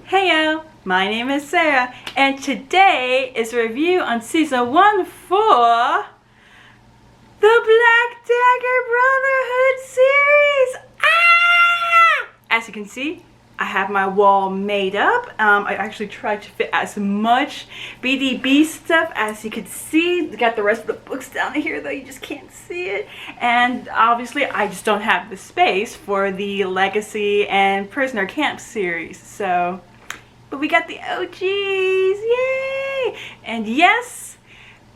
Heyo, my name is Sarah, and today is a review on Season 1 for the Black Dagger Brotherhood series! Ah! As you can see, I have my wall made up. I actually tried to fit as much BDB stuff as you could see. Got the rest of the books down here though, you just can't see it. And obviously I just don't have the space for the Legacy and Prisoner Camp series. So, but we got the OGs, yay! And yes,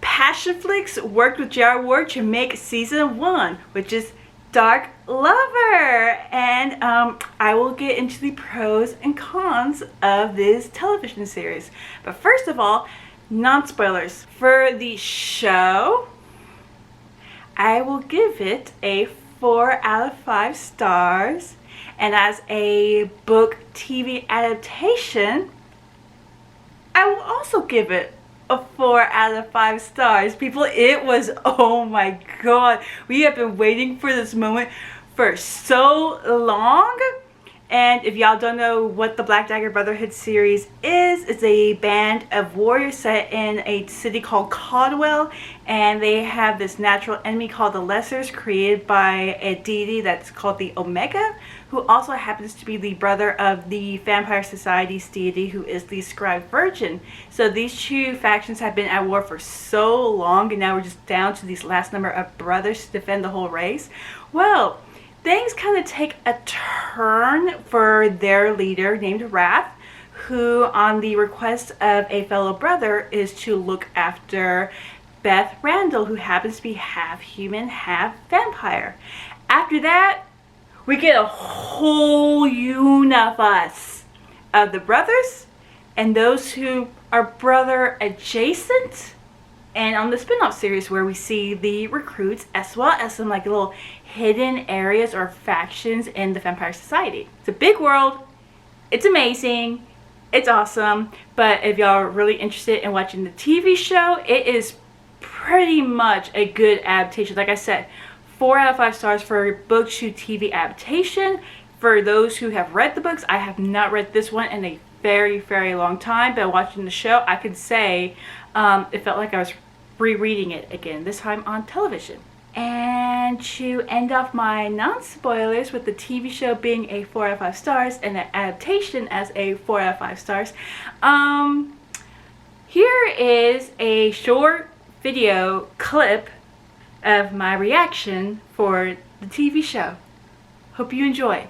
Passionflix worked with J.R. Ward to make Season 1, which is Dark Lover, and I will get into the pros and cons of this television series. But first of all, non-spoilers. For the show, I will give it a 4 out of 5 stars, and as a book TV adaptation, I will also give it a 4 out of 5 stars. People, it was, oh my god, we have been waiting for this moment for so long. And if y'all don't know what the Black Dagger Brotherhood series is, it's a band of warriors set in a city called Caldwell, and they have this natural enemy called the Lessers, created by a deity that's called the Omega, who also happens to be the brother of the Vampire Society's deity, who is the Scribe Virgin. So these two factions have been at war for so long, and now we're just down to these last number of brothers to defend the whole race. Well, things kind of take a turn for their leader named Wrath, who on the request of a fellow brother is to look after Beth Randall, who happens to be half human, half vampire. After that, we get a whole universe of the brothers and those who are brother adjacent, and on the spin-off series where we see the recruits as well as some like little hidden areas or factions in the Vampire Society. It's a big world, it's amazing, it's awesome, but if y'all are really interested in watching the TV show, it is pretty much a good adaptation. Like I said, 4 out of 5 stars for book to TV adaptation. For those who have read the books, I have not read this one in a very long time, but watching the show, I could say it felt like I was rereading it again, this time on television. And to end off my non-spoilers, with the TV show being a 4 out of 5 stars and the adaptation as a 4 out of 5 stars, here is a short video clip of my reaction for the TV show. Hope you enjoy.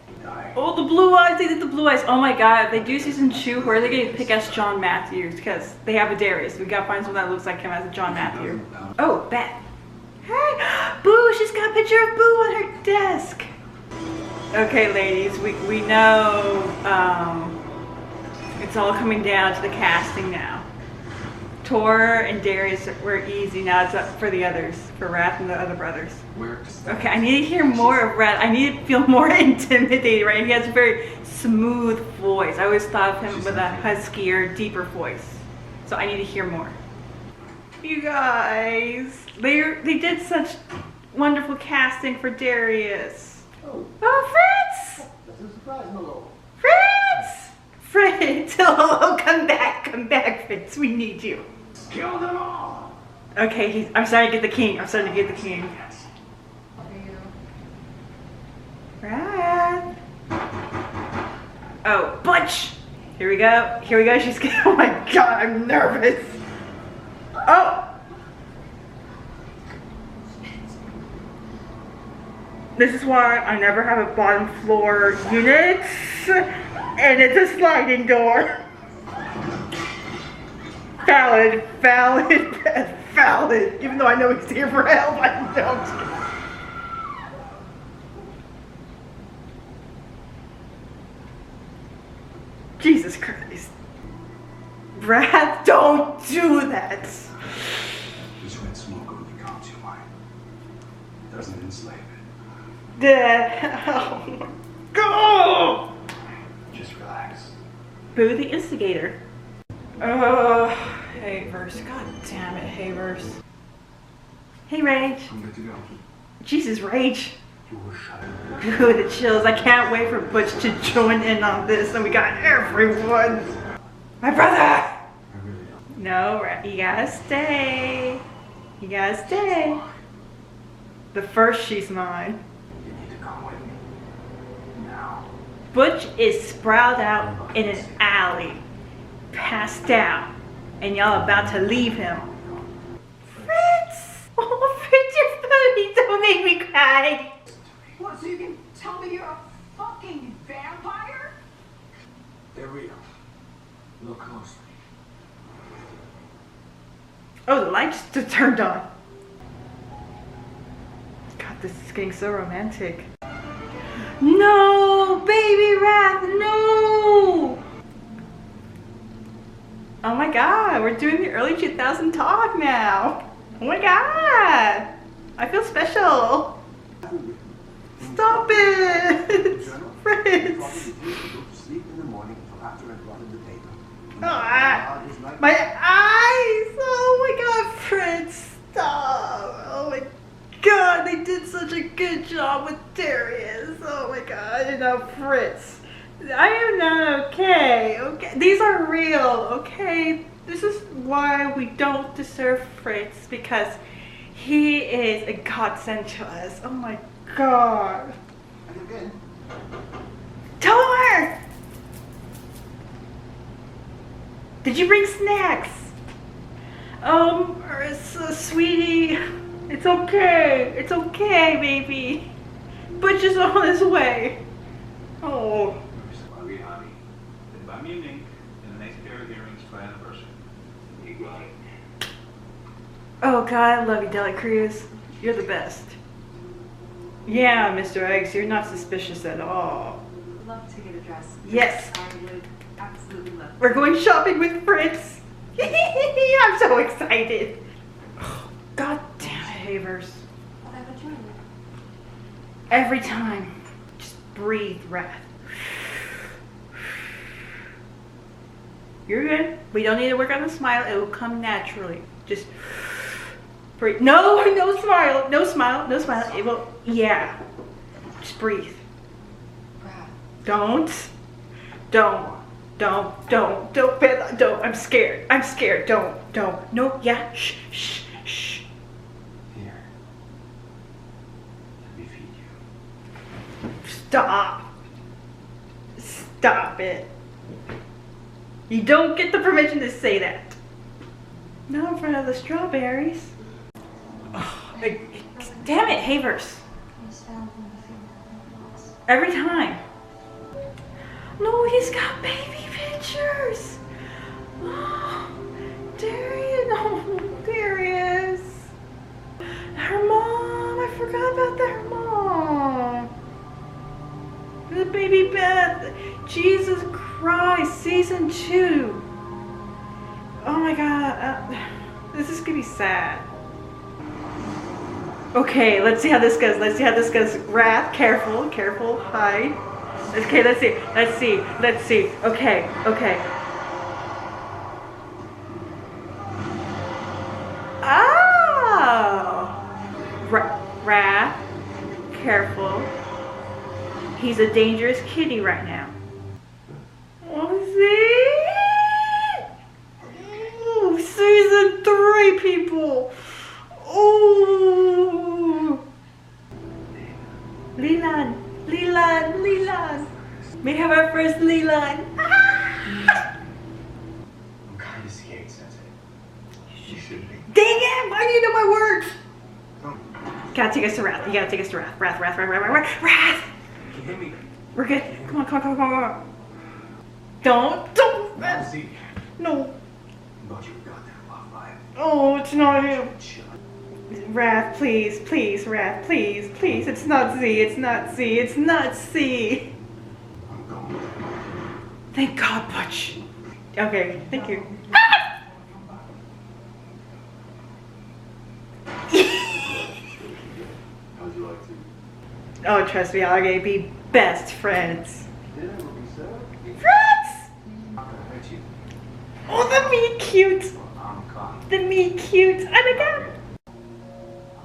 Oh, the blue eyes, they did the blue eyes. Oh my god, if they do season 2, who are they going to pick as John Matthews? Because they have a Darius. We gotta find someone that looks like him as a John Matthew. Oh, Beth. Hey, Boo, she's got a picture of Boo on her desk. Okay, ladies, we know it's all coming down to the casting now. Tor and Darius were easy, now it's up for the others, for Wrath and the other brothers. Okay, I need to hear more of Wrath. I need to feel more intimidated, right? He has a very smooth voice. I always thought of him with a huskier, deeper voice. So I need to hear more. You guys, they did such wonderful casting for Darius. Oh, Fritz! That's a surprise, hello. Fritz! Fritz! Oh, come back, Fritz. We need you. Kill them all! Okay, I'm starting to get the king. Wrath. Oh, Butch! Here we go. She's gonna, oh my god, I'm nervous. Oh! This is why I never have a bottom floor unit, and it's a sliding door. Valid. Even though I know he's here for help, I don't. Jesus Christ. Brad, don't do that. This red smoke only calms your mind. It doesn't enslave it. Oh my god! Just relax. Boo the instigator. Oh, Hayverse. God damn it, Hayverse. Hey, Rage. I'm good to go. Jesus, Rage. Ooh, the chills. I can't wait for Butch to join in on this, and we got everyone. My brother! No, you gotta stay. You gotta stay. The first she's mine. You need to come with me. Now. Butch is sprawled out in an alley, passed out, and y'all about to leave him. Fritz! Oh, Fritz, you're funny. Don't make me cry. What, so you can tell me you're a fucking vampire? They're real. Look closely. Oh, the lights just turned on. God, this is getting so romantic. No, baby Wrath, no! Oh my god, we're doing the early 2000 talk now. Oh my god, I feel special. Stop it, Fritz. Oh, my eyes! Oh my god, Fritz, stop! Oh my god, they did such a good job with Darius. Oh my god, and now Fritz. I am not okay. Okay, these are real. Okay, this is why we don't deserve Fritz, because he is a godsend to us. Oh my god. Tell her. Did you bring snacks? Sweetie, it's okay. It's okay, baby. Butch is on his way. Oh. Sorry, honey. Then buy me a mink and a nice pair of earrings for anniversary. You got it. Oh God, I love you, Deli Cruz. You're the best. Yeah, Mr. Eggs, you're not suspicious at all. I'd love to get a dress. Yes. I would absolutely love to. We're going shopping with Fritz. I'm so excited. God damn it, Havers. What have I joined? Every time. Just breathe, Wrath. You're good. We don't need to work on the smile. It will come naturally. Just breathe. No, no smile. No smile. No smile. It will. Yeah. Just breathe. Brad. Don't. I'm scared. I'm scared. Don't. No, yeah. Shh. Here. Let me feed you. Stop it. You don't get the permission to say that. Not in front of the strawberries. Oh, damn it, Havers. Every time. No, he's got baby pictures. Oh, Darius. Oh, Darius. Her mom. I forgot about that. Her mom. The baby Beth. Jesus Christ. Season 2. Oh my God. This is gonna be sad. Okay, let's see how this goes. Wrath, careful, hide. Okay, let's see. Okay. Oh! Wrath, careful. He's a dangerous kitty right now. Oh, see? Ooh, season 3, people. Ooh. Leland. We have our first Leland. I'm kind of scared, Sensei. You should be. Dang it! Why do you know my words? Gotta take us to Wrath. You gotta take us to Wrath. Wrath. You hit me. We're good. Come on. Don't. See. No. But you got that love vibe. Oh, it's not him. Shut. Wrath, please, Wrath, please. It's not Z. I'm going. Thank God, Butch. Okay, thank you. How'd you like to? Oh, trust me, I'm gonna be best friends. Dinner will be served. Friends! Not gonna hurt you. Oh, the meat cute. I'm caught. Oh my God.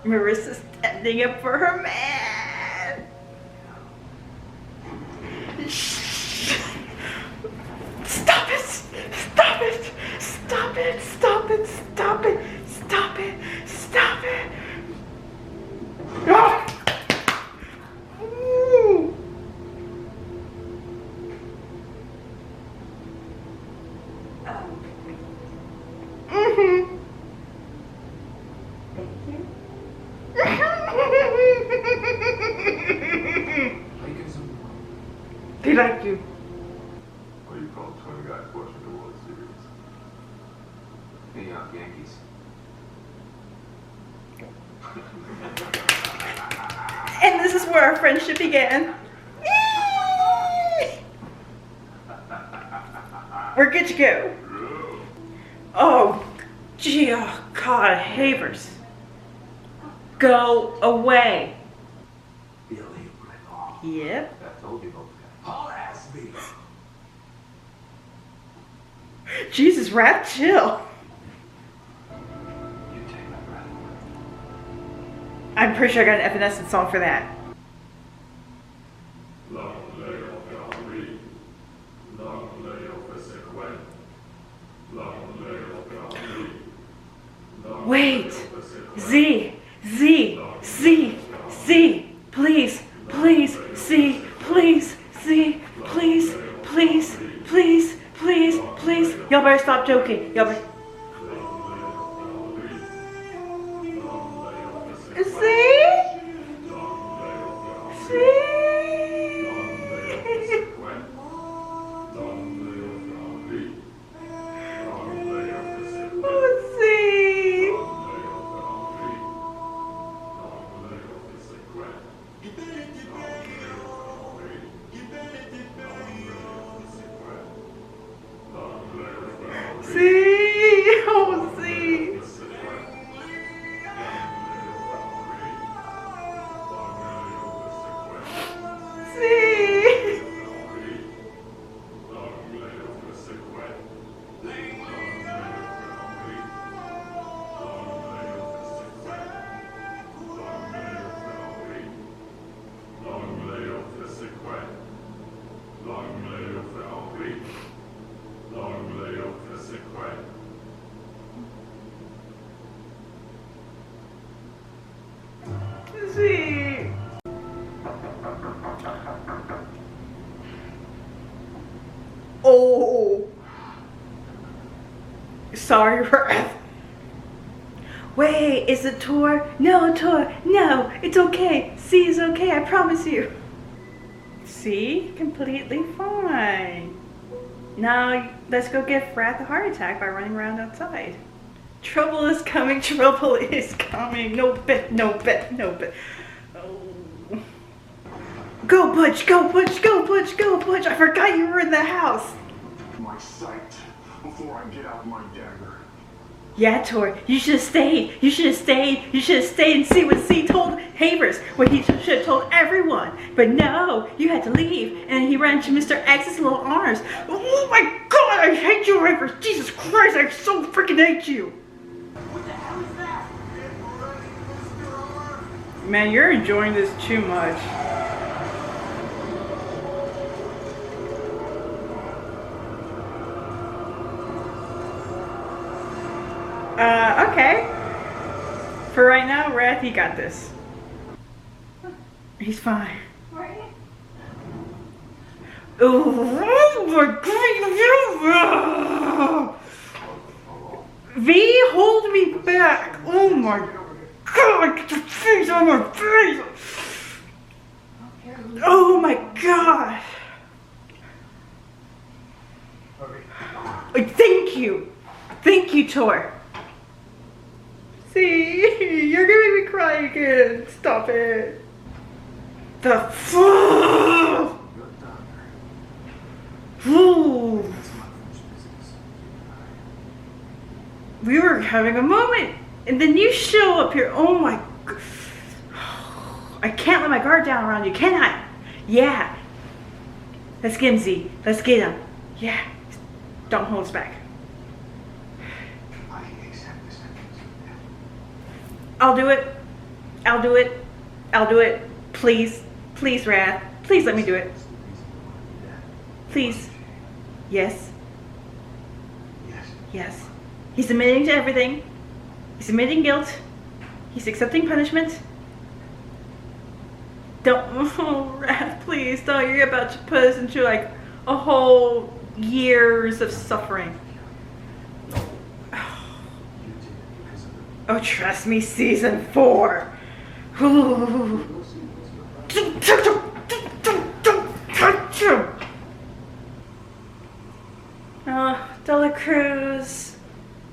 Marissa's standing up for her man. Stop it! Stop it! Stop it! Stop it! Stop it! Stop it! Ah! Ooh. Mm-hmm. Thank you. They like you. What do you call 20 guys watching the World Series? New York Yankees. And this is where our friendship began. We're good to go. Oh, gee, oh God, Havers. Go away. Billy Brittle. Yep. I told you both guys. Paul Asby. Jesus, Rat, chill. You take my breath away. I'm pretty sure I got an Evanescence song for that. Wait, Z, please, please, Z, please, Z, please, please, please, please, please. Y'all better stop joking. Y'all better. Oh, sorry, Wrath. Wait, is it Tor? No, Tor, no, it's okay. C is okay, I promise you. C, completely fine. Now, let's go give Wrath a heart attack by running around outside. Trouble is coming, trouble is coming. No bit, no bit, no bit. Oh. Go, Butch, go, Butch, go, Butch, go, Butch. I forgot you were in the house. My sight before I get out my dagger. Yeah, Tor, you should have stayed. You should have stayed. You should have stayed and see what C told Havers. What he should have told everyone. But no, you had to leave. And he ran into Mr. X's little arms. Oh my God, I hate you, Havers. Jesus Christ, I so freaking hate you. What the hell is that? Man, you're enjoying this too much. Okay. For right now, Wrath, he got this. He's fine. Right? Oh my God! V, hold me back! Oh my God! Get your face on my face! Oh my God! Thank you! Thank you, Tor! See, you're gonna make me cry again. Stop it. The fool! Ooh. We were having a moment, and then you show up here. Oh my! I can't let my guard down around you, can I? Yeah. Let's get him, Z. Let's get him. Yeah. Don't hold us back. I accept the sentence of death. I'll do it. I'll do it. I'll do it. Please. Please, Wrath. Please let me do it. Please. Yes. Yes. He's admitting to everything. He's admitting guilt. He's accepting punishment. Don't, oh, Wrath, please don't. You're about to put us into like a whole years of suffering. Oh, trust me, season 4. Ooh. Oh, Dela Cruz,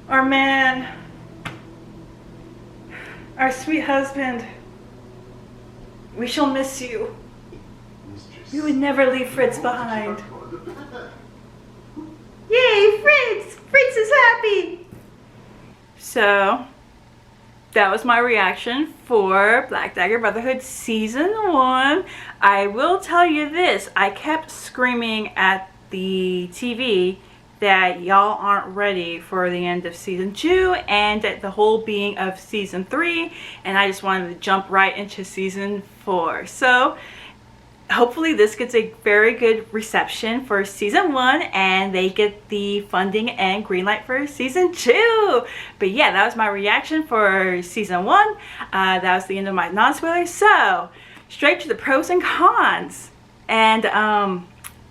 our man, our sweet husband. We shall miss you. We would never leave Fritz behind. Yay, Fritz! Fritz is happy! So, that was my reaction for Black Dagger Brotherhood Season 1. I will tell you this, I kept screaming at the TV that y'all aren't ready for the end of Season 2 and at the whole being of Season 3, and I just wanted to jump right into Season 4. So, hopefully this gets a very good reception for Season 1 and they get the funding and green light for Season 2. But yeah, that was my reaction for Season 1. That was the end of my non-spoilers. So, straight to the pros and cons. And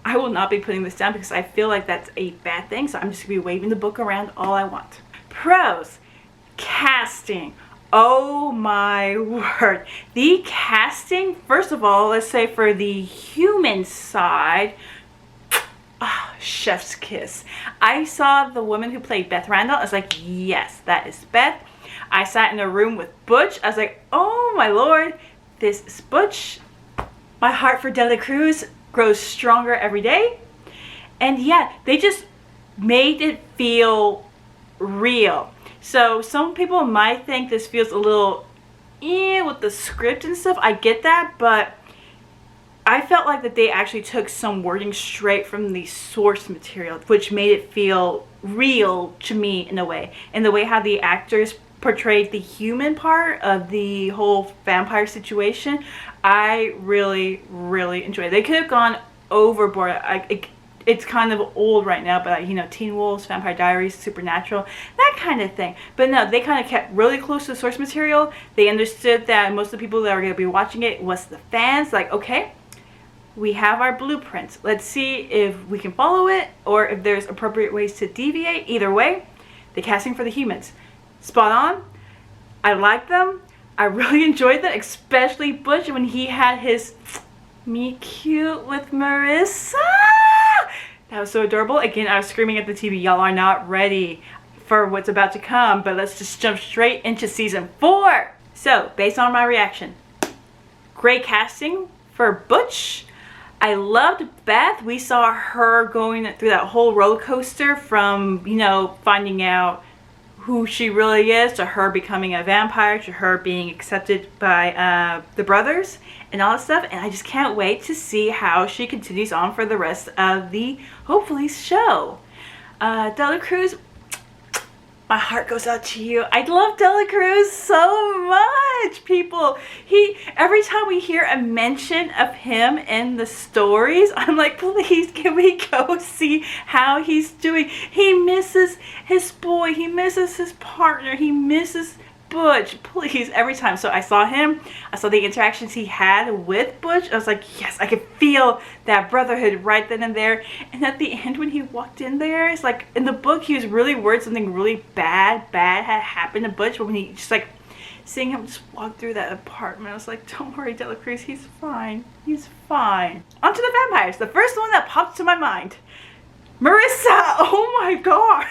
I will not be putting this down because I feel like that's a bad thing. So I'm just going to be waving the book around all I want. Pros. Casting. Oh my word. The casting, first of all, let's say for the human side, chef's kiss. I saw the woman who played Beth Randall. I was like, yes, that is Beth. I sat in a room with Butch. I was like, oh my lord, this is Butch. My heart for Dela Cruz grows stronger every day. And yeah, they just made it feel real. So some people might think this feels a little with the script and stuff. I get that, but I felt like that they actually took some wording straight from the source material, which made it feel real to me in a way. And the way how the actors portrayed the human part of the whole vampire situation, I really, really enjoyed it. They could have gone overboard. It's kind of old right now, but you know, Teen Wolves, Vampire Diaries, Supernatural, that kind of thing. But no, they kind of kept really close to the source material. They understood that most of the people that were going to be watching it was the fans. Like, okay, we have our blueprints. Let's see if we can follow it or if there's appropriate ways to deviate. Either way, the casting for the humans, spot on. I like them. I really enjoyed that, especially Butch when he had his meet cute with Marissa. That was so adorable. Again, I was screaming at the TV, y'all are not ready for what's about to come, but let's just jump straight into Season 4. So, based on my reaction, great casting for Butch. I loved Beth. We saw her going through that whole roller coaster from, you know, finding out who she really is, to her becoming a vampire, to her being accepted by the brothers and all that stuff. And I just can't wait to see how she continues on for the rest of the, hopefully, show. Dela Cruz, my heart goes out to you. I love Dela Cruz so much, people. Every time we hear a mention of him in the stories, I'm like, please, can we go see how he's doing? He misses his boy. He misses his partner. He misses Butch, please, every time. So I saw him, I saw the interactions he had with Butch. I was like, yes, I could feel that brotherhood right then and there. And at the end when he walked in there, it's like in the book he was really worried something really bad had happened to Butch, but when he just like seeing him just walk through that apartment, I was like, don't worry, Dela Cruz, he's fine. He's fine. On to the vampires. The first one that popped to my mind, Marissa. Oh my god.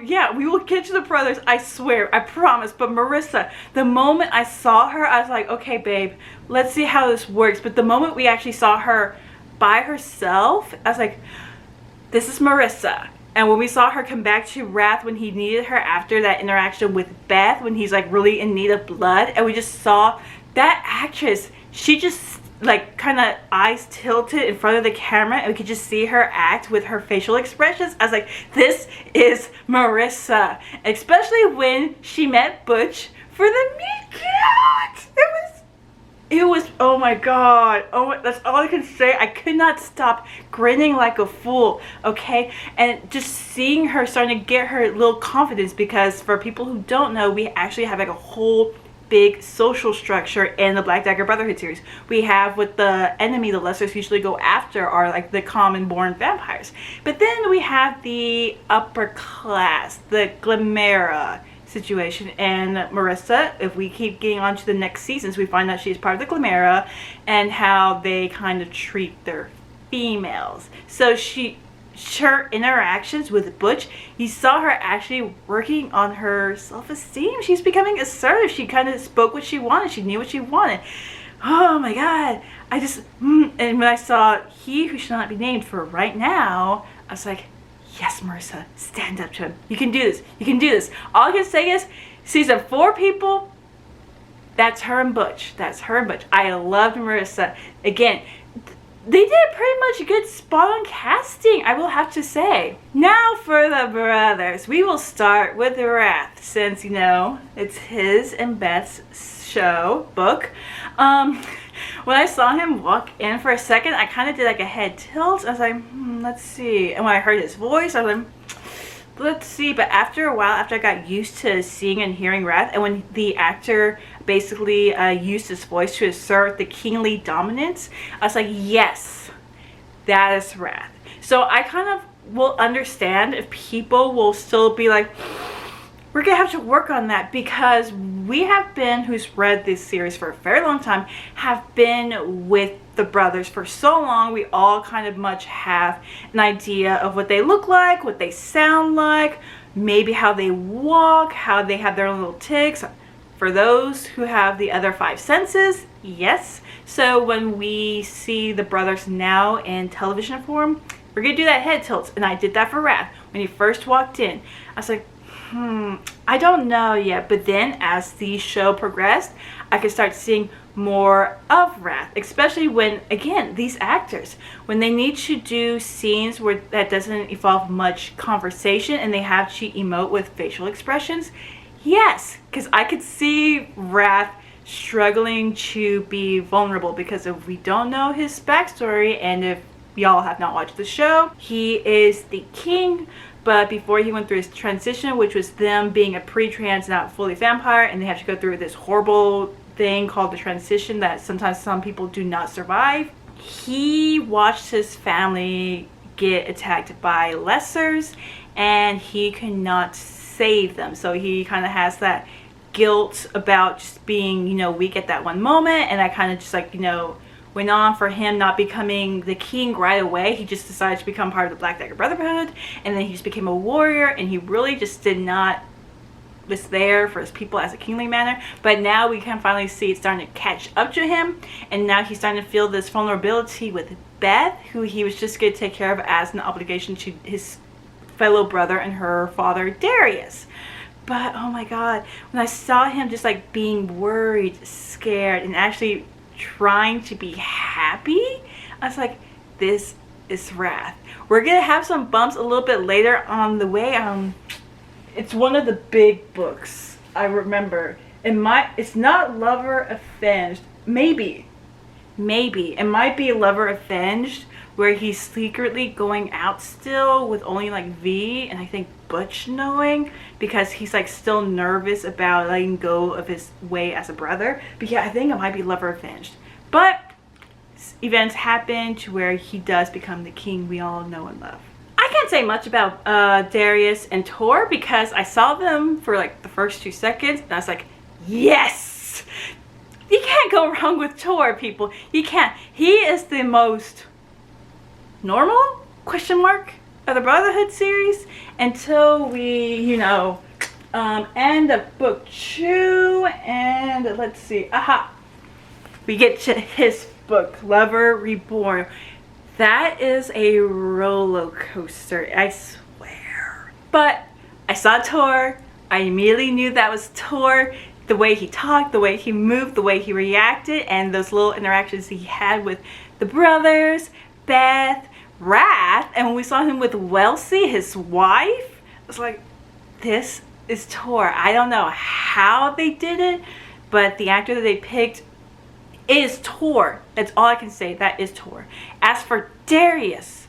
Yeah, we will get to the brothers, I swear, I promise. But Marissa, the moment I saw her, I was like, okay, babe, let's see how this works. But the moment we actually saw her by herself, I was like, this is Marissa. And when we saw her come back to Wrath when he needed her after that interaction with Beth, when he's like really in need of blood, and we just saw that actress, she just like kind of eyes tilted in front of the camera and we could just see her act with her facial expressions. I was like, this is Marissa. Especially when she met Butch for the meet cute. It was It was, oh my god, that's all I can say. I could not stop grinning like a fool, okay? And just seeing her starting to get her little confidence, because for people who don't know, we actually have like a whole big social structure in the Black Dagger Brotherhood series. We have what the enemy, the Lessers, usually go after are like the common born vampires. But then we have the upper class, the Glimera situation, and Marissa, if we keep getting on to the next seasons, we find out she's part of the Glimera and how they kind of treat their females. So her interactions with Butch, you saw her actually working on her self-esteem. She's becoming assertive. She kind of spoke what she wanted. She knew what she wanted. Oh my god. And when I saw he who shall not be named for right now, I was like, yes, Marissa, stand up to him. You can do this. You can do this. All I can say is, season 4, people, that's her and Butch. That's her and Butch. I loved Marissa. Again, they did pretty much a good spot on casting, I will have to say. Now for the brothers. We will start with Wrath, since, you know, it's his and Beth's book. When I saw him walk in for a second, I kind of did like a head tilt. I was like, let's see. And when I heard his voice, I was like, let's see. But after a while, after I got used to seeing and hearing Wrath, and when the actor basically used his voice to assert the kingly dominance, I was like, yes, that is Wrath. So I kind of will understand if people will still be like, we're gonna have to work on that, because we have been, who's read this series for a very long time, have been with the brothers for so long. We all kind of much have an idea of what they look like, what they sound like, maybe how they walk, how they have their own little tics. For those who have the other 5 senses, yes. So when we see the brothers now in television form, we're gonna do that head tilt, and I did that for Wrath. When he first walked in, I was like, I don't know yet. But then as the show progressed, I could start seeing more of Wrath, especially when, again, these actors, when they need to do scenes where that doesn't involve much conversation and they have to emote with facial expressions. Yes, because I could see Wrath struggling to be vulnerable, because if we don't know his backstory, and if y'all have not watched the show, he is the king. But before he went through his transition, which was them being a pre-trans, not fully vampire, and they have to go through this horrible thing called the transition that sometimes some people do not survive, he watched his family get attacked by Lessers, and he could not save them. So he kind of has that guilt about just being, you know, weak at that one moment, and I kind of just like, you know, went on for him not becoming the king right away. He just decided to become part of the Black Dagger Brotherhood, and then he just became a warrior, and he really just was there for his people as a kingly manner. But now we can finally see it starting to catch up to him, and now he's starting to feel this vulnerability with Beth, who he was just going to take care of as an obligation to his fellow brother and her father Darius. But oh my god, when I saw him just like being worried, scared, and actually trying to be happy, I was like, this is Wrath. We're gonna have some bumps a little bit later on the way. It's one of the big books, I remember. It's not Lover Avenged. Maybe it might be Lover Avenged, where he's secretly going out still with only like V and I think Butch knowing, because he's like still nervous about letting go of his way as a brother. But yeah, I think it might be Lover Avenged. But events happen to where he does become the king we all know and love. I can't say much about Darius and Tor, because I saw them for like the first 2 seconds and I was like, yes! You can't go wrong with Tor, people. You can't. He is the most normal question mark of the Brotherhood series until we, you know, end of book 2, and let's see, we get to his book, Lover Reborn. That is a roller coaster, I swear. But I saw Tor, I immediately knew that was Tor. The way he talked, the way he moved, the way he reacted, and those little interactions he had with the brothers, Beth, Wrath, and when we saw him with Wellesley, his wife, I was like, this is Tor. I don't know how they did it, but the actor that they picked, is Tor. That's all I can say. That is Tor. As for Darius,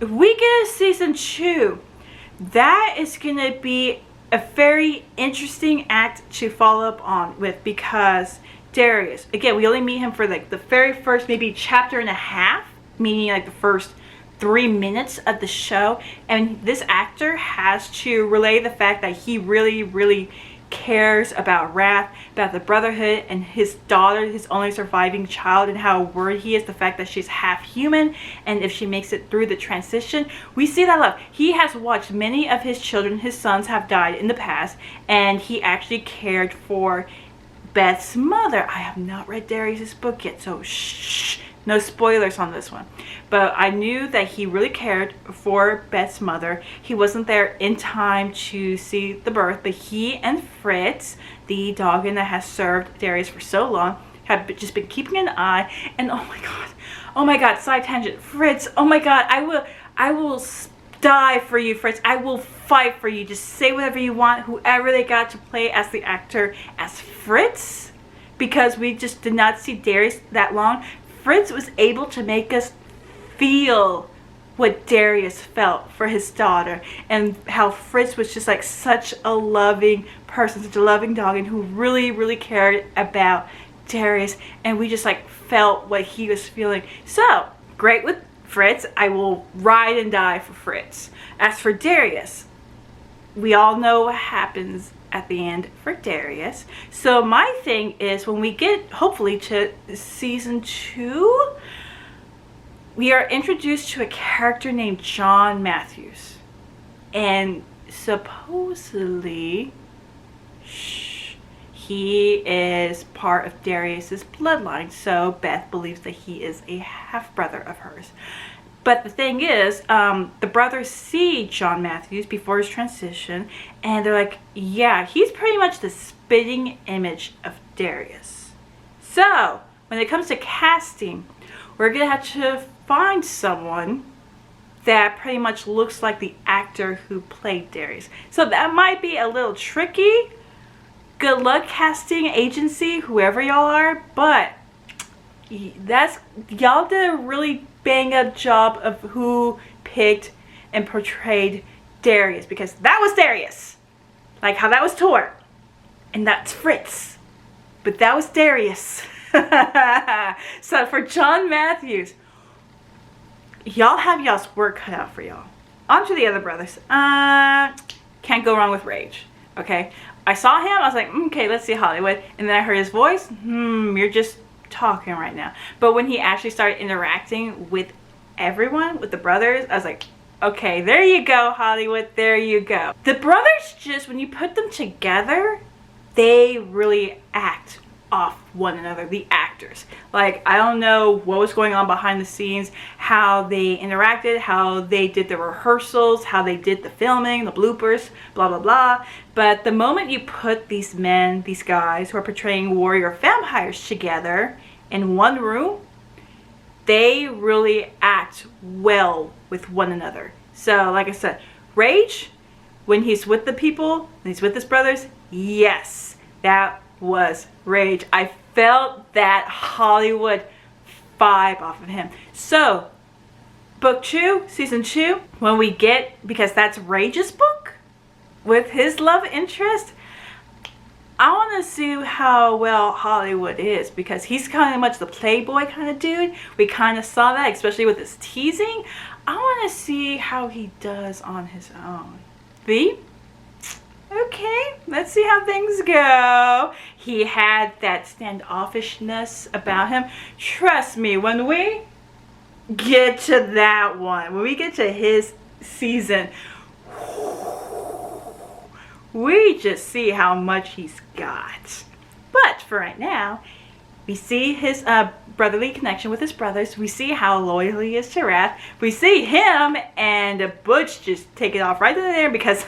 if we get a season 2, that is going to be a very interesting act to follow up on with, because Darius, again, we only meet him for like the very first maybe chapter and a half, meaning like the first 3 minutes of the show, and this actor has to relay the fact that he really cares about Wrath, about the Brotherhood, and his daughter, his only surviving child, and how worried he is the fact that she's half human, and if she makes it through the transition. We see that love. He has watched many of his children, his sons, have died in the past, and he actually cared for Beth's mother. I have not read Darius's book yet, so shh, no spoilers on this one. But I knew that he really cared for Beth's mother. He wasn't there in time to see the birth, but he and Fritz, the dog that has served Darius for so long, have just been keeping an eye. And oh my god, side tangent, Fritz, oh my god, I will die for you, Fritz. I will fight for you. Just say whatever you want, whoever they got to play as the actor as Fritz, because we just did not see Darius that long. Fritz was able to make us feel what Darius felt for his daughter, and how Fritz was just like such a loving person, such a loving dog, and who really cared about Darius, and we just like felt what he was feeling. So great with Fritz. I will ride and die for Fritz. As for Darius, we all know what happens at the end for Darius. So my thing is, when we get hopefully to season 2, we are introduced to a character named John Matthews, and supposedly he is part of Darius's bloodline, so Beth believes that he is a half-brother of hers. But the thing is, the brothers see John Matthews before his transition, and they're like, yeah, he's pretty much the spitting image of Darius. So when it comes to casting, we're gonna have to find someone that pretty much looks like the actor who played Darius. So that might be a little tricky. Good luck, casting agency, whoever y'all are, but y'all did a really bang up job of who picked and portrayed Darius, because that was Darius, like how that was Tor, and that's Fritz, but that was Darius. So for John Matthews, y'all have y'all's work cut out for y'all. On to the other brothers. Can't go wrong with Rage. Okay, I saw him, I was like, okay, let's see Hollywood, and then I heard his voice. You're just talking right now. But when he actually started interacting with everyone, with the brothers, I was like, okay, there you go, Hollywood, there you go. The brothers, just when you put them together, they really act off one another, the actors. Like, I don't know what was going on behind the scenes, how they interacted, how they did the rehearsals, how they did the filming, the bloopers, blah blah blah, but the moment you put these men, these guys who are portraying warrior vampires together in one room, they really act well with one another. So like I said, Rage, when he's with the people, when he's with his brothers, yes, that was Rage. I felt that Hollywood vibe off of him. So book 2, season 2, when we get, because that's Rage's book with his love interest, I want to see how well Hollywood is, because he's kind of much the playboy kind of dude. We kind of saw that, especially with his teasing. I want to see how he does on his own. V? Okay, let's see how things go. He had that standoffishness about him. Trust me, when we get to that one, when we get to his season, we just see how much he's got. But for right now, we see his brotherly connection with his brothers. We see how loyal he is to Wrath. We see him and Butch just take it off right in there because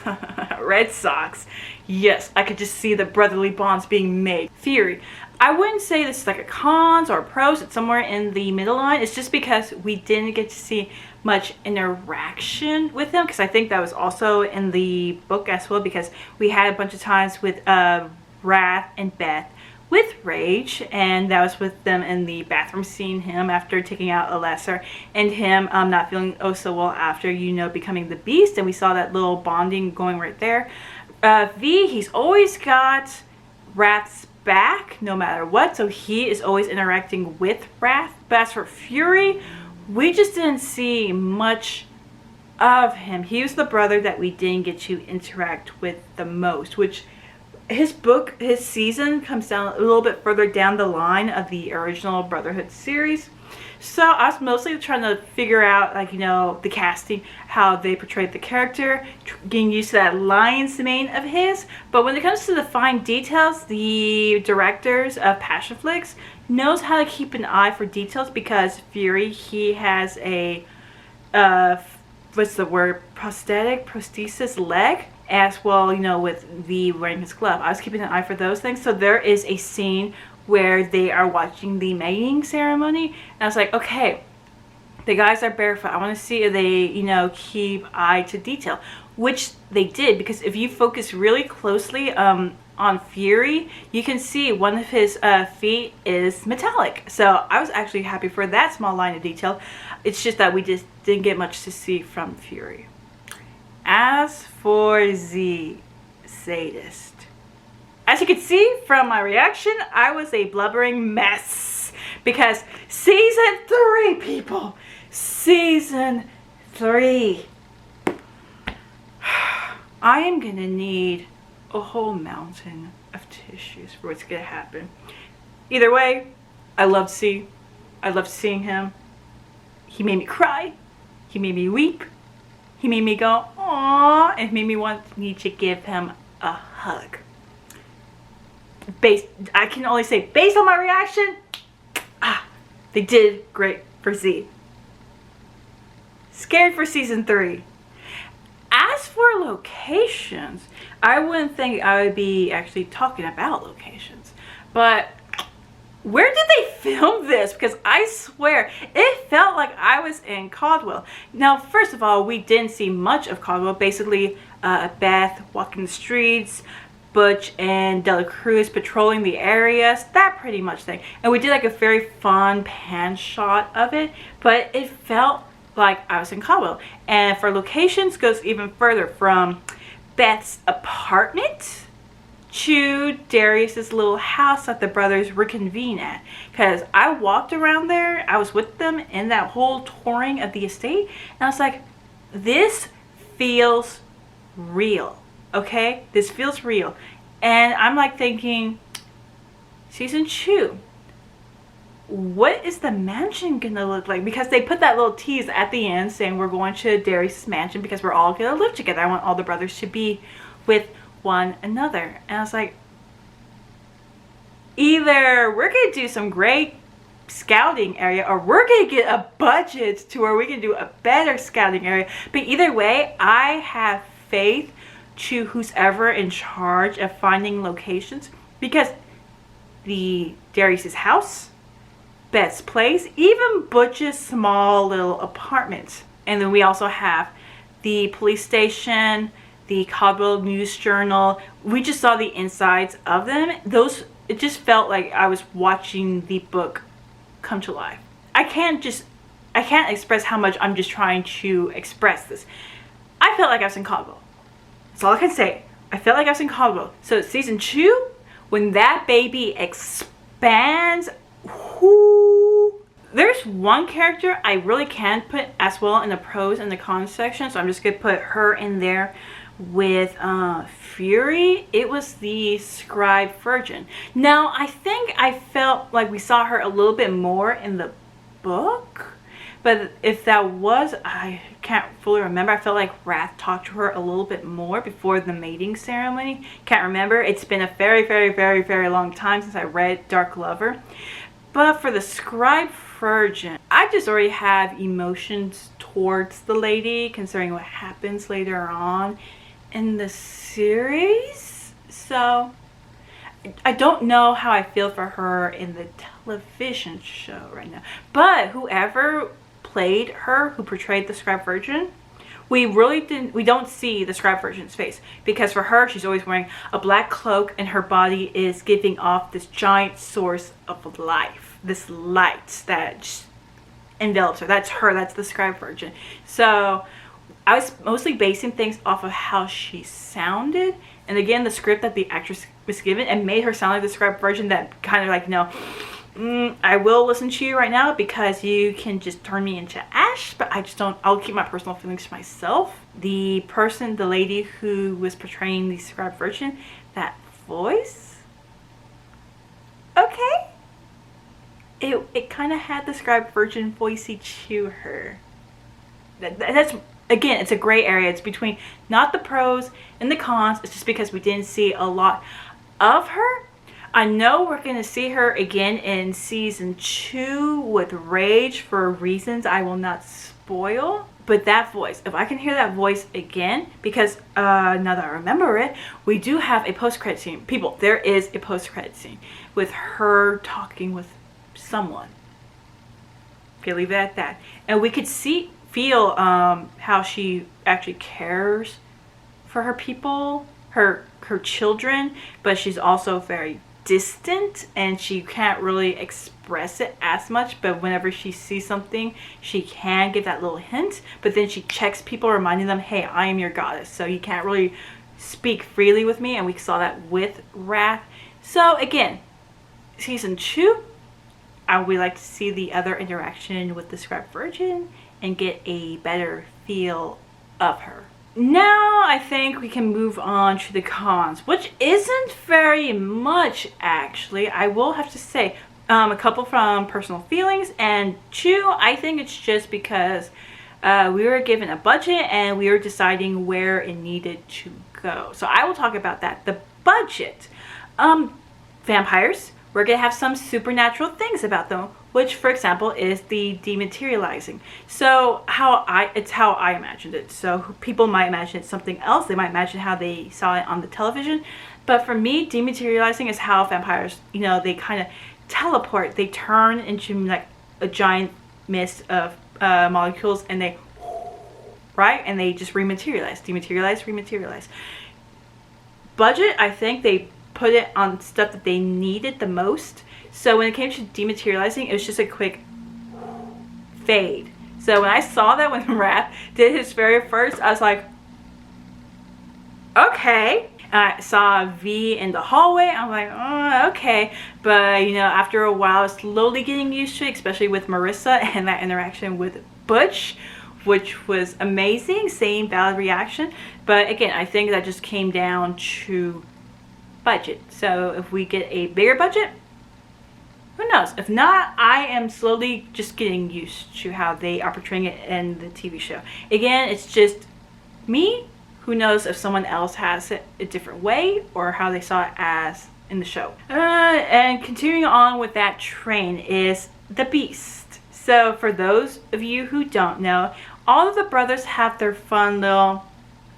Red Sox. Yes, I could just see the brotherly bonds being made. Theory. I wouldn't say this is like a cons or a pros. It's somewhere in the middle line. It's just because we didn't get to see much interaction with him, because I think that was also in the book as well, because we had a bunch of times with Wrath and Beth with rage, and that was with them in the bathroom scene, him after taking out a lesser, and him not feeling oh so well after, you know, becoming the beast. And we saw that little bonding going right there. V, he's always got Wrath's back no matter what, so he is always interacting with Wrath. But as for Fury, we just didn't see much of him. He was the brother that we didn't get to interact with the most, which his season comes down a little bit further down the line of the original Brotherhood series. So I was mostly trying to figure out, like, you know, the casting, how they portrayed the character, getting used to that lion's mane of his. But when it comes to the fine details, the directors of Passion Flicks knows how to keep an eye for details, because Fury, he has a what's the word, prosthesis leg, as well, you know, with V wearing his glove. I was keeping an eye for those things. So there is a scene where they are watching the mating ceremony, and I was like, okay, the guys are barefoot. I want to see if they, you know, keep eye to detail, which they did, because if you focus really closely on Fury, you can see one of his feet is metallic. So I was actually happy for that small line of detail. It's just that we just didn't get much to see from Fury. As for Z, Sadist, as you can see from my reaction, I was a blubbering mess, because season 3, people, season 3, I am gonna need a whole mountain of tissues for what's gonna happen. Either way, I loved C. I loved seeing him. He made me cry. He made me weep. He made me go, aww, and made me need to give him a hug. I can only say, based on my reaction, they did great for Z. Scared for season 3. As for locations, I wouldn't think I would be actually talking about locations, but where did they film this? Because I swear it felt like I was in Caldwell. Now, first of all, we didn't see much of Caldwell. Basically, Beth walking the streets, Butch and Dela Cruz patrolling the areas, that pretty much thing. And we did like a very fun pan shot of it, but it felt like I was in Caldwell. And for locations, goes even further, from Beth's apartment to Darius's little house that the brothers reconvene at. Because I walked around there, I was with them in that whole touring of the estate, and I was like, this feels real. Okay, this feels real. And I'm like thinking, season 2, what is the mansion gonna look like? Because they put that little tease at the end saying we're going to Darius' mansion because we're all gonna live together. I want all the brothers to be with one another. And I was like, either we're gonna do some great scouting area, or we're gonna get a budget to where we can do a better scouting area. But either way, I have faith to who's ever in charge of finding locations, because the Darius's house, Beth's place, even Butch's small little apartment, and then we also have the police station, the Caldwell News Journal. We just saw the insides of them. Those, it just felt like I was watching the book come to life. I can't express how much I'm just trying to express this. I felt like I was in Caldwell. That's all I can say. I felt like I was in Caldwell. So season 2, when that baby expands, there's one character I really can't put as well in the pros and the cons section, so I'm just gonna put her in there with Fury. It was the scribe virgin. Now, I think I felt like we saw her a little bit more in the book, but if that was, I can't fully remember. I felt like Wrath talked to her a little bit more before the mating ceremony. Can't remember. It's been a very, very, very, very long time since I read Dark Lover. But for the scribe virgin, I just already have emotions towards the lady, considering what happens later on in the series. So I don't know how I feel for her in the television show right now. But whoever played her, who portrayed the scribe virgin, we don't see the scribe version's face, because for her, she's always wearing a black cloak and her body is giving off this giant source of life, this light that envelops her. That's her. That's the scribe version. So I was mostly basing things off of how she sounded, and again, the script that the actress was given, and made her sound like the scribe version. That kind of like, no, I will listen to you right now because you can just turn me into ash, but I just don't. I'll keep my personal feelings to myself. The lady who was portraying the scribe version, that voice, okay, it kind of had the scribe version voicey to her. That's, again, it's a gray area. It's between not the pros and the cons. It's just because we didn't see a lot of her. I know we're going to see her again in season 2 with Rage for reasons I will not spoil. But that voice, if I can hear that voice again, because now that I remember it, we do have a post-credit scene. People, there is a post-credit scene with her talking with someone. Okay, leave it at that. And we could feel how she actually cares for her people, her children, but she's also very distant and she can't really express it as much. But whenever she sees something, she can give that little hint, but then she checks people, reminding them, hey, I am your goddess, so you can't really speak freely with me. And we saw that with Wrath. So again, season 2, I would like to see the other interaction with the scribe virgin and get a better feel of her. Now I think we can move on to the cons, which isn't very much actually. I will have to say a couple from personal feelings, and 2, I think it's just because we were given a budget and we were deciding where it needed to go. So I will talk about that. The budget. Vampires, we're going to have some supernatural things about them, which for example is the dematerializing. So it's how I imagined it. So people might imagine it something else. They might imagine how they saw it on the television. But for me, dematerializing is how vampires, they kind of teleport. They turn into like a giant mist of molecules, and they, right? And they just rematerialize, dematerialize, rematerialize. Budget, I think they put it on stuff that they needed the most. So when it came to dematerializing, it was just a quick fade. So when I saw that when Wrath did his very first, I was like, okay. I saw V in the hallway. I'm like, oh, okay. But after a while, I was slowly getting used to it, especially with Marissa and that interaction with Butch, which was amazing. Same valid reaction. But again, I think that just came down to budget. So if we get a bigger budget, who knows? If not, I am slowly just getting used to how they are portraying it in the TV show. Again, it's just me. Who knows if someone else has it a different way or how they saw it as in the show. And continuing on with that train is the Beast. So for those of you who don't know, all of the brothers have their fun little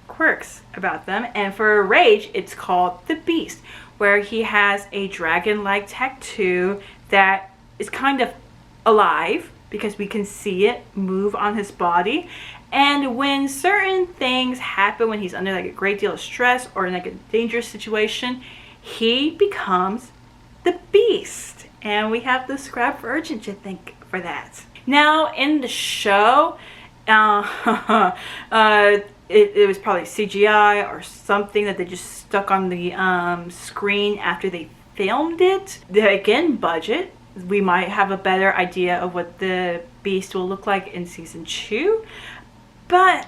quirks about them. And for Rage, it's called the Beast, where he has a dragon-like tattoo that is kind of alive because we can see it move on his body. And when certain things happen, when he's under like a great deal of stress or in like a dangerous situation, he becomes the Beast. And we have the scribe virgin to thank for that. Now in the show, it was probably CGI or something that they just stuck on the screen after they filmed it. Again, budget. We might have a better idea of what the Beast will look like in season 2. But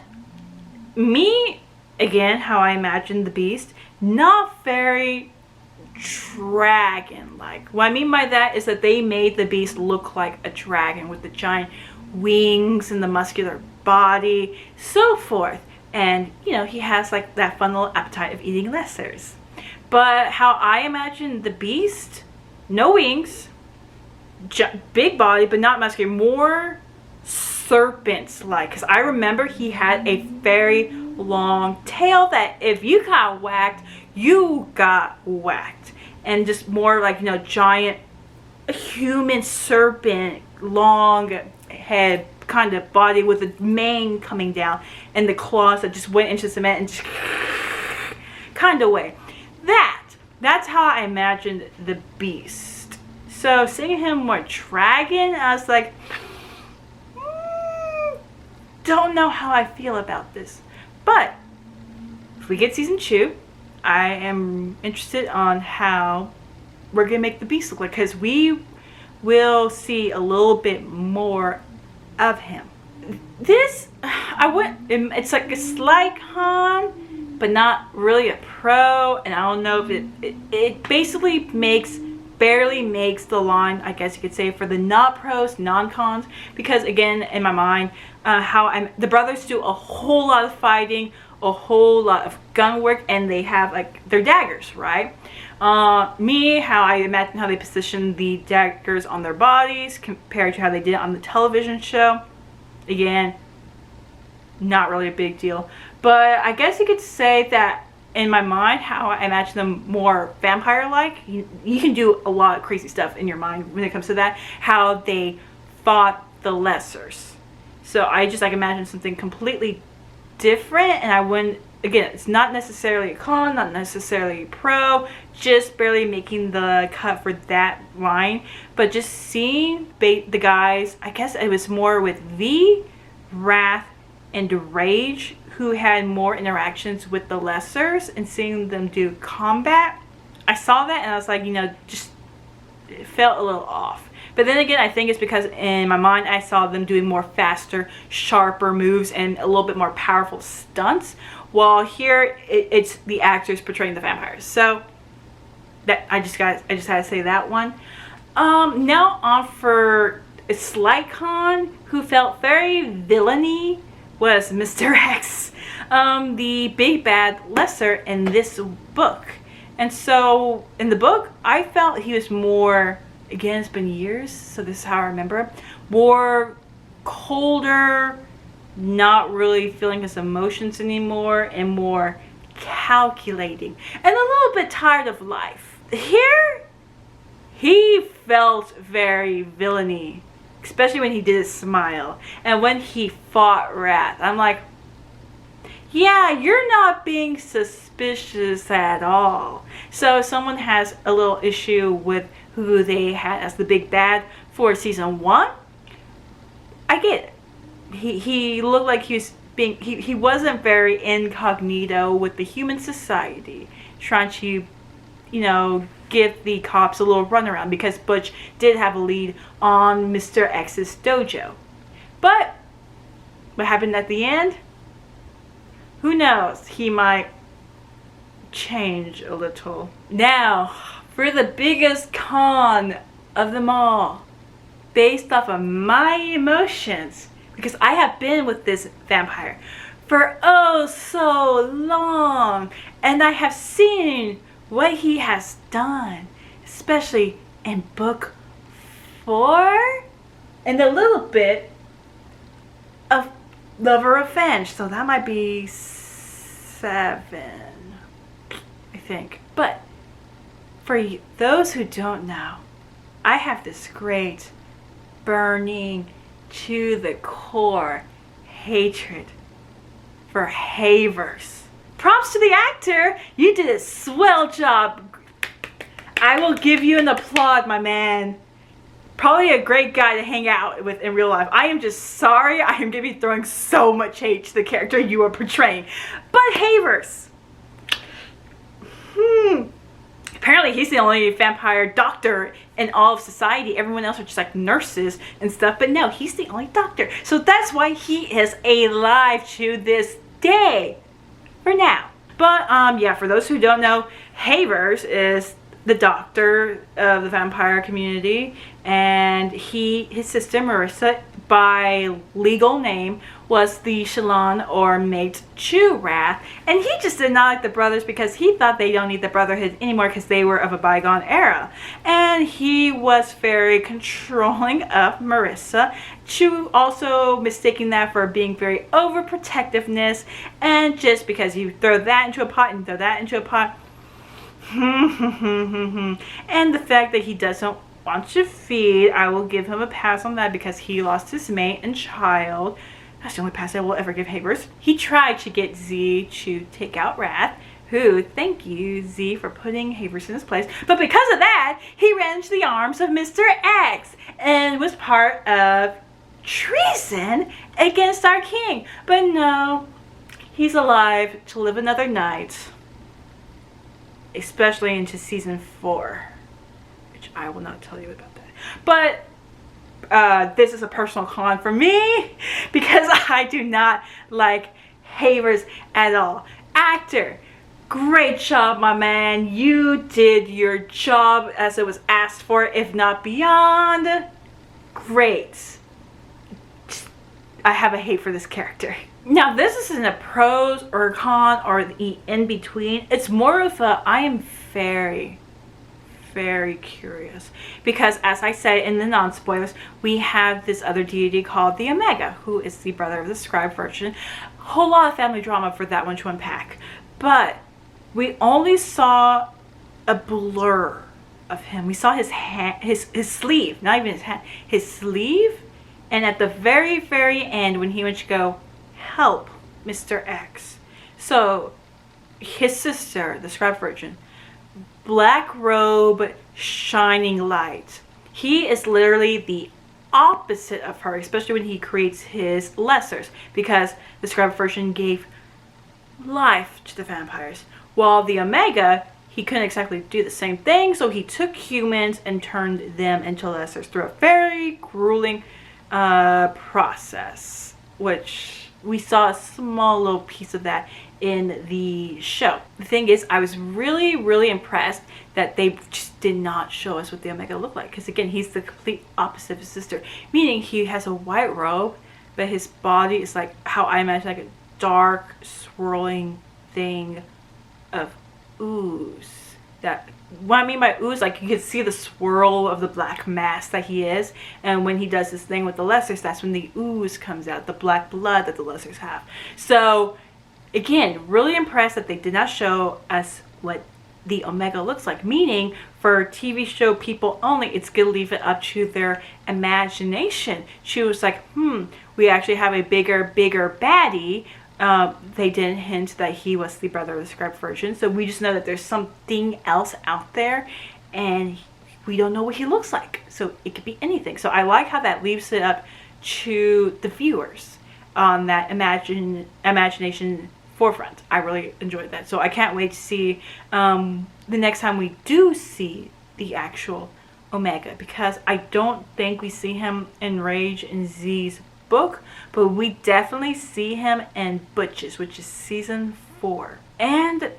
me, again, how I imagined the Beast, not very dragon-like. What I mean by that is that they made the Beast look like a dragon with the giant wings and the muscular body, so forth. And, he has like that fun little appetite of eating lessers. But how I imagine the Beast, no wings, big body, but not muscular, more serpent-like. Because I remember he had a very long tail that if you got whacked, you got whacked. And just more like, giant human serpent, long head kind of body with the mane coming down and the claws that just went into the cement and just kind of way. That's how I imagined the beast. So seeing him more dragon, I was like, don't know how I feel about this. But if we get season 2, I am interested on how we're gonna make the beast look like, because we will see a little bit more of him. This, it's like a slight con, but not really a pro, and I don't know if it basically barely makes the line, I guess you could say, for the not pros, non-cons, because again, in my mind, the brothers do a whole lot of fighting, a whole lot of gun work, and they have like their daggers, right? How I imagine how they position the daggers on their bodies compared to how they did it on the television show. Again, not really a big deal, but I guess you could say that in my mind, how I imagine them more vampire-like. You can do a lot of crazy stuff in your mind when it comes to that, how they fought the lessers. So I just like imagine something completely different, and I wouldn't, again, it's not necessarily a con, not necessarily a pro, just barely making the cut for that line. But just seeing the guys, I guess it was more with V, Wrath, and Rage, who had more interactions with the lessers, and seeing them do combat, I saw that and I was like, just it felt a little off. But then again, I think it's because in my mind I saw them doing more faster, sharper moves and a little bit more powerful stunts, while here it's the actors portraying the vampires. So that I just had to say that one. Now on for a slight con, who felt very villainy, was Mr. X, the big bad lesser in this book. And so in the book, I felt he was more, again, it's been years, so this is how I remember, more colder, not really feeling his emotions anymore, and more calculating, and a little bit tired of life. Here, he felt very villainy, especially when he did his smile, and when he fought Wrath. I'm like, yeah, you're not being suspicious at all. So if someone has a little issue with who they had as the big bad for season 1, I get it. He looked like he was being, he wasn't very incognito with the human society, trying to, give the cops a little runaround, because Butch did have a lead on Mr. X's dojo. But what happened at the end? Who knows? He might change a little. Now, for the biggest con of them all, based off of my emotions, because I have been with this vampire for oh so long, and I have seen what he has done, especially in book 4, and a little bit of Love or Revenge, so that might be 7, I think. But for those who don't know, I have this great burning to the core hatred for Havers. Props to the actor, you did a swell job. I will give you an applaud, my man. Probably a great guy to hang out with in real life. I am just sorry I am going to be throwing so much hate to the character you are portraying. But Havers. Apparently he's the only vampire doctor in all of society. Everyone else are just like nurses and stuff. But no, he's the only doctor. So that's why he is alive to this day. For now. But yeah, for those who don't know, Havers is the doctor of the vampire community, and his sister Marissa, by legal name, was the Shalon or mate to Wrath, and he just did not like the brothers because he thought they don't need the Brotherhood anymore because they were of a bygone era, and he was very controlling of Marissa, to also mistaking that for being very overprotectiveness, and just because you throw that into a pot and throw that into a pot, and the fact that he doesn't wants to feed. I will give him a pass on that because he lost his mate and child. That's the only pass I will ever give Havers. He tried to get Z to take out Wrath, who, thank you, Z, for putting Havers in his place. But because of that, he ran into the arms of Mr. X and was part of treason against our king. But no, he's alive to live another night, especially into season 4, which I will not tell you about that. But this is a personal con for me because I do not like Havers at all. Actor, great job, my man. You did your job as it was asked for, if not beyond. Great. I have a hate for this character. Now, this isn't a pros or a con or the in between. It's more of a, I am very curious because, as I said in the non-spoilers, we have this other deity called the Omega, who is the brother of the scribe version. A whole lot of family drama for that one to unpack, but we only saw a blur of him. We saw his hand, his sleeve, not even his hand, his sleeve. And at the very end, when he went to go help Mr. X, so his sister, the scribe virgin, black robe, shining light. He is literally the opposite of her, especially when he creates his lessers, because the scribe virgin gave life to the vampires, while the Omega, he couldn't exactly do the same thing, so he took humans and turned them into lessers through a very grueling process, which we saw a small little piece of that in the show. The thing is, I was really impressed that they just did not show us what the Omega looked like, because again, he's the complete opposite of his sister, meaning he has a white robe, but his body is like how I imagine, like a dark swirling thing of ooze. That, what I mean by ooze, like you can see the swirl of the black mass that he is, and when he does this thing with the lessers, that's when the ooze comes out, the black blood that the lessers have. So again, really impressed that they did not show us what the Omega looks like, meaning for TV show people only, it's gonna leave it up to their imagination. She was like, we actually have a bigger baddie. They didn't hint that he was the brother of the scribe virgin, so we just know that there's something else out there, and we don't know what he looks like, so it could be anything. So I like how that leaves it up to the viewers on that imagination forefront. I really enjoyed that, so I can't wait to see the next time we do see the actual Omega, because I don't think we see him in Rage and Z's book, but we definitely see him in Butch's, which is season 4. And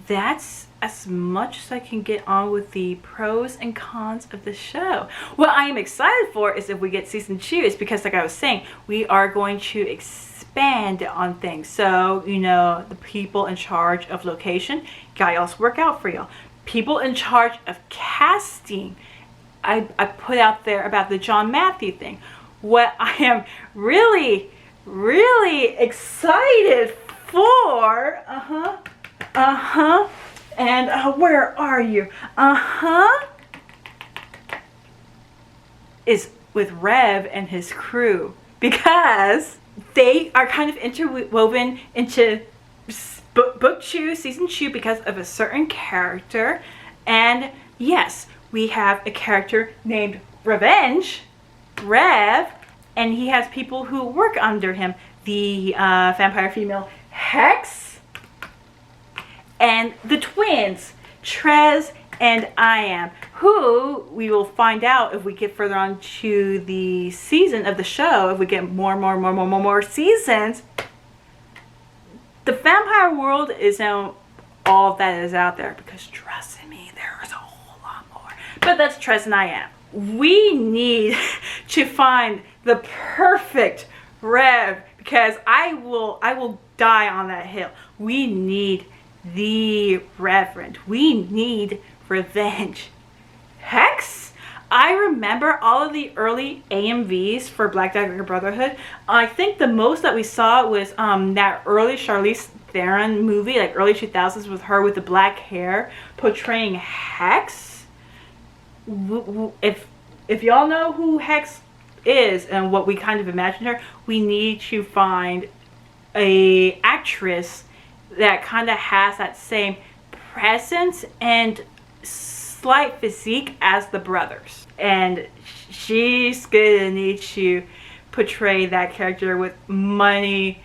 that's as much as I can get on with the pros and cons of the show. What I am excited for is if we get season 2, is because, like I was saying, we are going to expand on things. So, you know, the people in charge of location, gotta also work out for y'all. People in charge of casting, I put out there about the John Matthew thing. What I am really excited for, and where are you? Is with Rev and his crew, because they are kind of interwoven into book 2, season 2, because of a certain character. And yes, we have a character named Revenge, Rev, and he has people who work under him, the vampire female Hex, and the twins Trez and I Am, who we will find out if we get further on to the season of the show. If we get more seasons, the vampire world isn't all that is out there, because trust me, there is a whole lot more. But that's Trez and I Am. We need to find the perfect Rev, because I will die on that hill. We need the Reverend. We need Revenge. Hex? I remember all of the early AMVs for Black Dagger Brotherhood. I think the most that we saw was that early Charlize Theron movie, like early 2000s, with her with the black hair portraying Hex. if y'all know who Hex is and what we kind of imagine her, we need to find a actress that kind of has that same presence and slight physique as the brothers, and she's gonna need to portray that character with many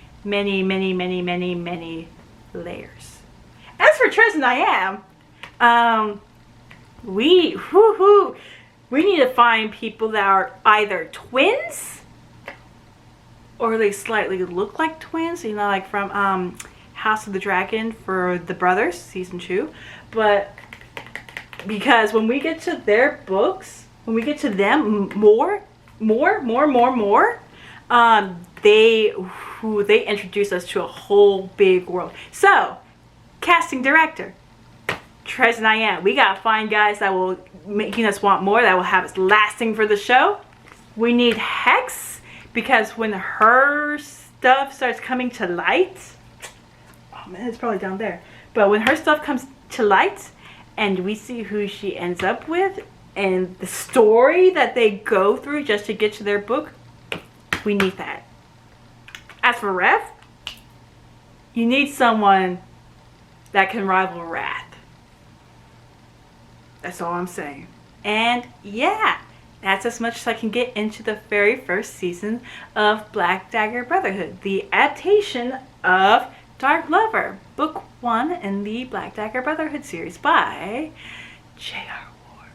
layers. As for Trez and I we need to find people that are either twins or they slightly look like twins, you know, like from House of the Dragon for the brothers season 2. But because when we get to their books, when we get to them they introduce us to a whole big world. So, casting director, Trez and I we gotta find guys that will making us want more, that will have us lasting for the show. We need Hex, because when her stuff starts coming to light, oh man, it's probably down there. But when her stuff comes to light and we see who she ends up with and the story that they go through just to get to their book, we need that. As for Rev, you need someone that can rival Wrath. That's all I'm saying. And yeah, that's as much as I can get into the very first season of Black Dagger Brotherhood, the adaptation of Dark Lover, book 1 in the Black Dagger Brotherhood series by J.R. Ward.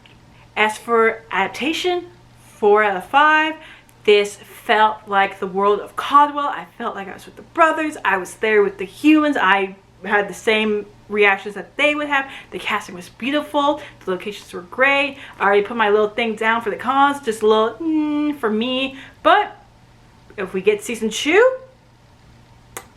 As for adaptation, 4 out of 5. This felt like the world of Caldwell. I felt like I was with the brothers. I was there with the humans. I had the same reactions that they would have. The casting was beautiful. The locations were great. I already put my little thing down for the cons. Just a little for me. But if we get season 2,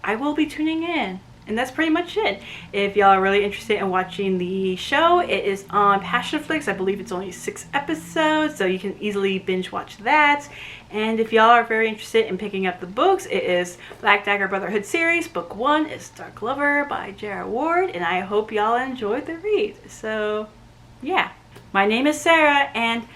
I will be tuning in. And that's pretty much it. If y'all are really interested in watching the show, it is on Passionflix. I believe it's only 6 episodes, so you can easily binge watch that. And if y'all are very interested in picking up the books, it is Black Dagger Brotherhood series. Book 1 is Dark Lover by J.R. Ward, and I hope y'all enjoyed the read. So, yeah. My name is Sarah, and